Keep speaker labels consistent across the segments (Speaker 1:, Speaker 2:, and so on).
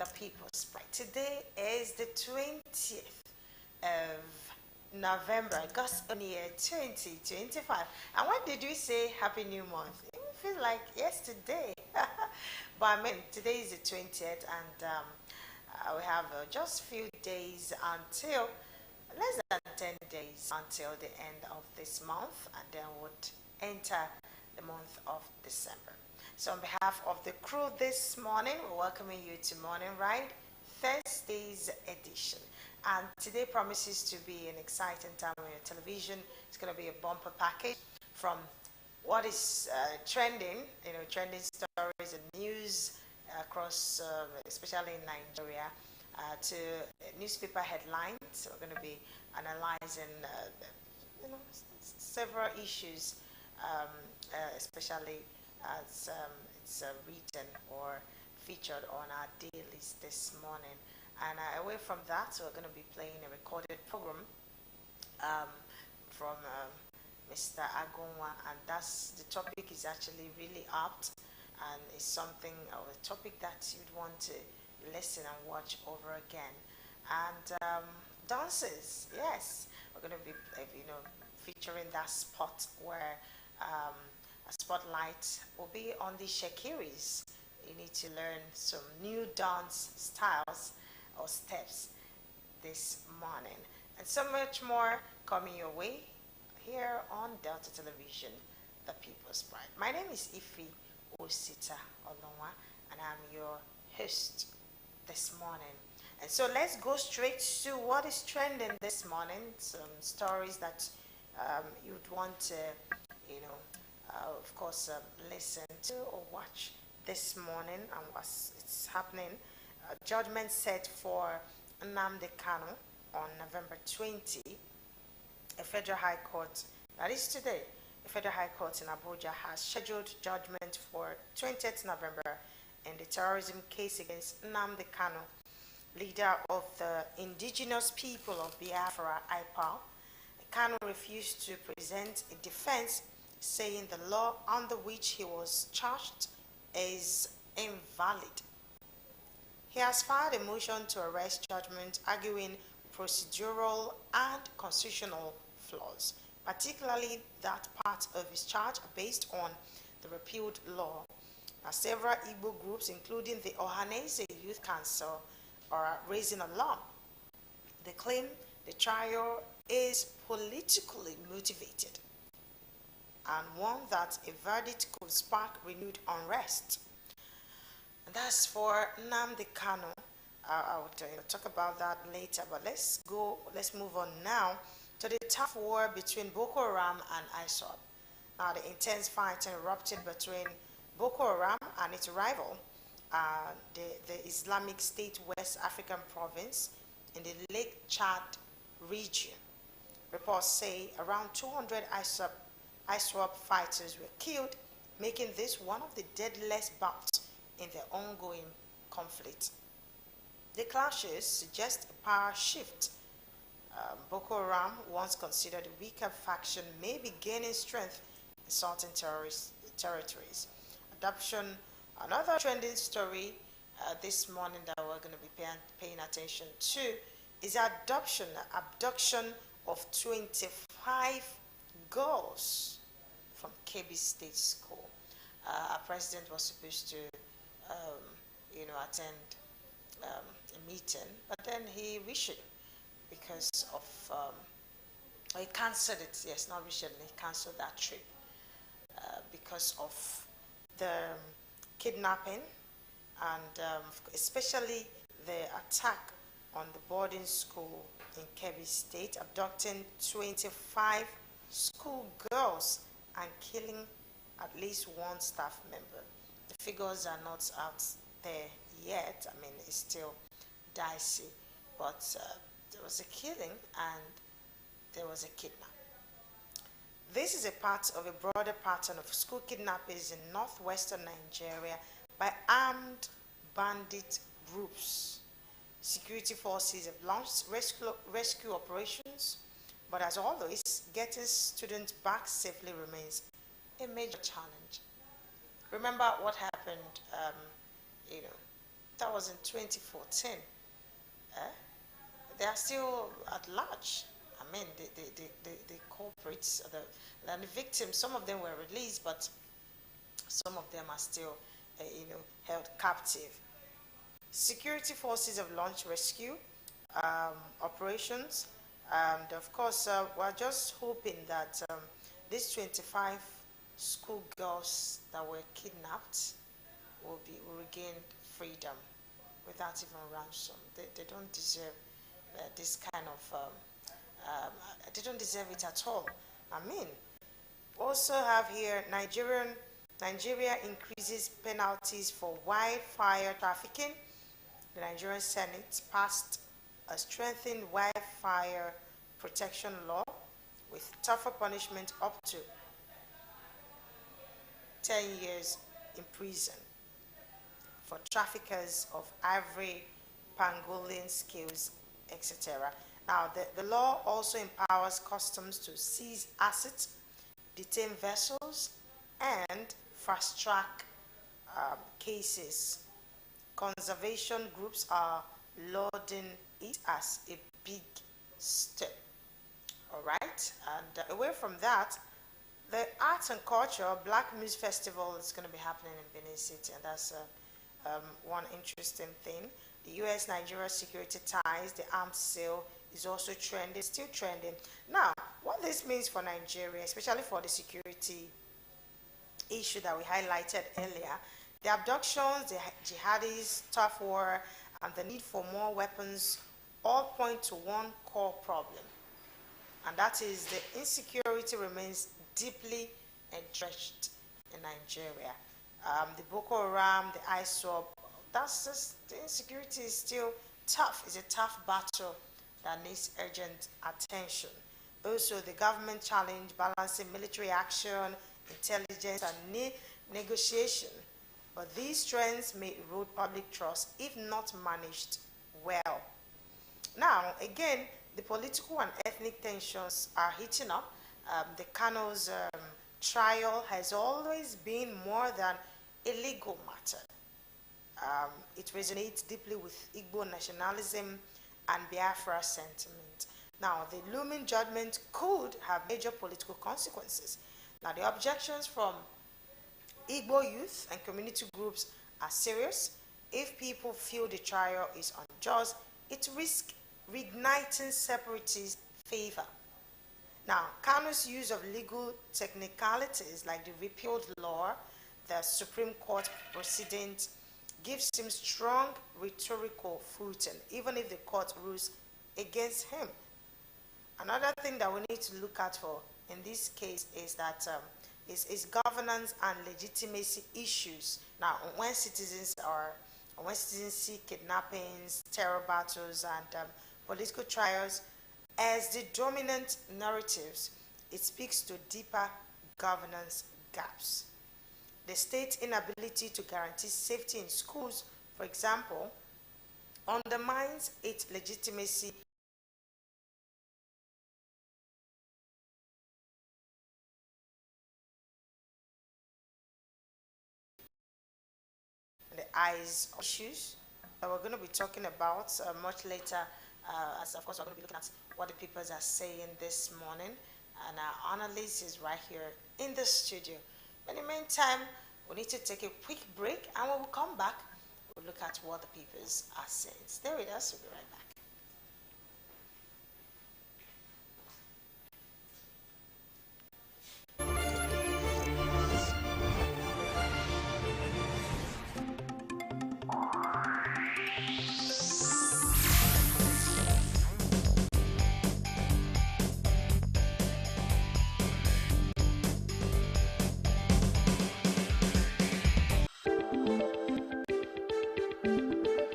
Speaker 1: the People's Pride. Today is the 20th of November, August year 2025. And when did we say Happy New Month? It feels like yesterday. But I mean, today is the 20th, and we have just few days until, less than 10 days until the end of this month, and then would enter the month of December. So on behalf of the crew this morning, we're welcoming you to Morning Ride, Thursday's edition. And today promises to be an exciting time on your television. It's going to be a bumper package from what is trending, trending stories and news across, especially in Nigeria, to newspaper headlines. So we're going to be analyzing, several issues, especially as it's written or featured on our dailies this morning. And away from that, we're going to be playing a recorded program from Mr. Agonwa, and the topic is actually really apt, and it's something of a topic that you'd want to listen and watch over again. And dances, yes, we're going to be featuring that spot where a spotlight will be on the Shakiris. You need to learn some new dance styles or steps this morning, and so much more coming your way here on Delta Television, the People's Pride. My name is Ifi Osita Olonwa, and I'm your host this morning. And so let's go straight to what is trending this morning. Some stories that you'd want to, of course, listen to or watch this morning, and what's it's happening. Judgment set for Nnamdi Kanu on November 20. A federal high court, that is today, a federal high court in Abuja has scheduled judgment for 20th November in the terrorism case against Nnamdi Kanu, leader of the indigenous people of Biafra, IPAL. Kanu refused to present a defense, saying the law under which he was charged is invalid. He has filed a motion to arrest judgment, arguing procedural and constitutional flaws, particularly that part of his charge based on the repealed law. Now, several Igbo groups, including the Ohanese Youth Council, are raising alarm. They claim the trial is politically motivated and one that a verdict could spark renewed unrest. And that's for Nnamdi Kanu. I will talk about that later, but let's move on now to the tough war between Boko Haram and ISWAP. Now, the intense fighting erupted between Boko Haram and its rival, the Islamic State West African province in the Lake Chad region. Reports say around 200 ISWAP fighters were killed, making this one of the deadliest bouts in the ongoing conflict. The clashes suggest a power shift. Boko Haram, once considered a weaker faction, may be gaining strength in certain territories. Another trending story this morning that we're going to be paying attention to is abduction of 25 girls from Kebbi State School. Our president was supposed to, attend a meeting, but then he rescheduled because of, he cancelled it. Yes, not recently, he cancelled that trip because of the kidnapping and especially the attack on the boarding school in Kebbi State, abducting 25 school girls and killing at least one staff member. The figures are not out there yet. I mean, it's still dicey, but there was a killing and there was a kidnap. This is a part of a broader pattern of school kidnappings in northwestern Nigeria by armed bandit groups. Security forces have launched rescue operations, but as always, getting students back safely remains a major challenge. Remember what happened, that was in 2014. Eh? They are still at large. I mean, the culprits, the victims, some of them were released, but some of them are still, held captive. Security forces have launched rescue operations, and of course, we're just hoping that these 25 schoolgirls that were kidnapped will regain freedom without even ransom. They don't deserve this kind of they don't deserve it at all. I mean, also have here Nigeria increases penalties for wildfire trafficking. The Nigerian Senate passed a strengthened wildfire protection law with tougher punishment up to 10 years in prison for traffickers of ivory, pangolin scales, etc. Now, the law also empowers customs to seize assets, detain vessels, and fast-track cases. Conservation groups are lauding it as a big step. All right, and away from that, the arts and culture Black Music Festival is going to be happening in Benin City, and that's one interesting thing. The U.S.-Nigeria security ties, the arms sale is also trending, still trending. Now, what this means for Nigeria, especially for the security issue that we highlighted earlier, the abductions, the jihadis, tough war, and the need for more weapons all point to one core problem, and that is the insecurity remains deeply entrenched in Nigeria. The Boko Haram, the ISWAP, that's just, the insecurity is still tough. It's a tough battle that needs urgent attention. Also, the government challenge balancing military action, intelligence, and negotiation. But these trends may erode public trust if not managed well. Now, again, the political and ethnic tensions are heating up. The Kano's trial has always been more than a legal matter. It resonates deeply with Igbo nationalism and Biafra sentiment. Now, the looming judgment could have major political consequences. Now, the objections from Igbo youth and community groups are serious. If people feel the trial is unjust, it risks reigniting separatist favor. Now, Kano's use of legal technicalities like the repealed law, the Supreme Court precedent, gives him strong rhetorical footing, even if the court rules against him. Another thing that we need to look at for in this case is that is governance and legitimacy issues. Now, when citizens see kidnappings, terror battles, and political trials as the dominant narratives, it speaks to deeper governance gaps. The state's inability to guarantee safety in schools, for example, undermines its legitimacy in the eyes of issues that we're going to be talking about much later, as of course we're going to be looking at what the papers are saying this morning, and our analyst is right here in the studio. In the meantime, we need to take a quick break, and when we come back, we'll look at what the papers are saying. Stay with us, we'll be right back.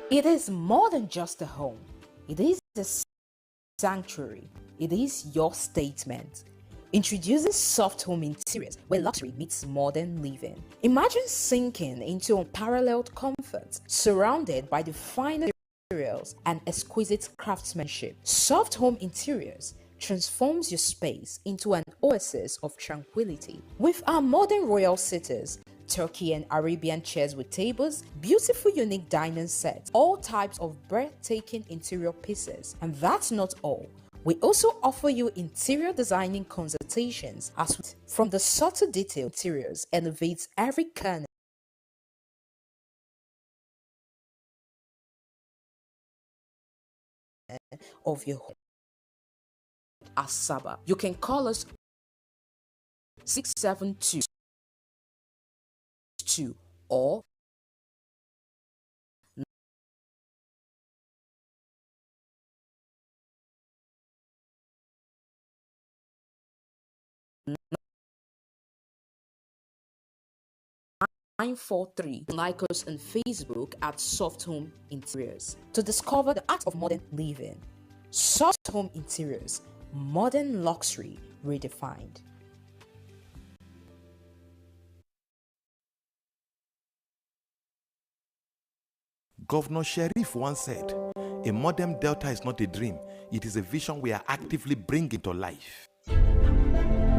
Speaker 2: It is more than just a home. It is a sanctuary. It is your statement. Introducing Soft Home Interiors, where luxury meets modern living. Imagine sinking into unparalleled comfort, surrounded by the finest materials and exquisite craftsmanship. Soft Home Interiors transforms your space into an oasis of tranquility. With our modern royal sitters, Turkey and Arabian chairs with tables, beautiful unique dining sets, all types of breathtaking interior pieces. And that's not all. We also offer you interior designing consultations as from the subtle detail interiors elevates every corner of your home. Asaba. You can call us 672 or 943. Like us on Facebook at Soft Home Interiors to discover the art of modern living. Soft Home Interiors, modern luxury redefined.
Speaker 3: Governor Sheriff once said, "A modern Delta is not a dream, it is a vision we are actively bringing to life."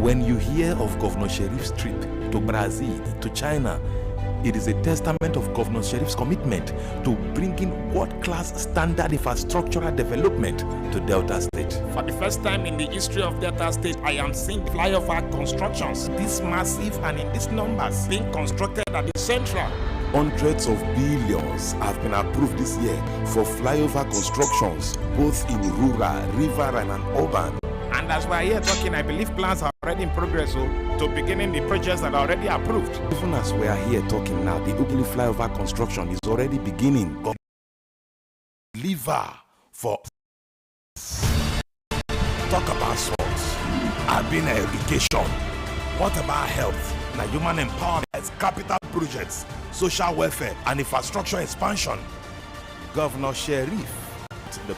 Speaker 3: When you hear of Governor Sheriff's trip to Brazil, to China, it is a testament of Governor Sheriff's commitment to bringing world-class standard infrastructural development to Delta State.
Speaker 4: For the first time in the history of Delta State, I am seeing flyover constructions, this massive and in these numbers, being constructed at the central.
Speaker 5: Hundreds of billions have been approved this year for flyover constructions, both in rural, riverine, and urban.
Speaker 4: And as we are here talking, I believe plans are already in progress to beginning the projects that are already approved.
Speaker 5: Even as we are here talking now, the Ugly flyover construction is already beginning.
Speaker 3: Deliver for talk about sports, urban education. What about health? Now human empowerment, capital projects, social welfare, and infrastructure expansion. Governor Sheriff, the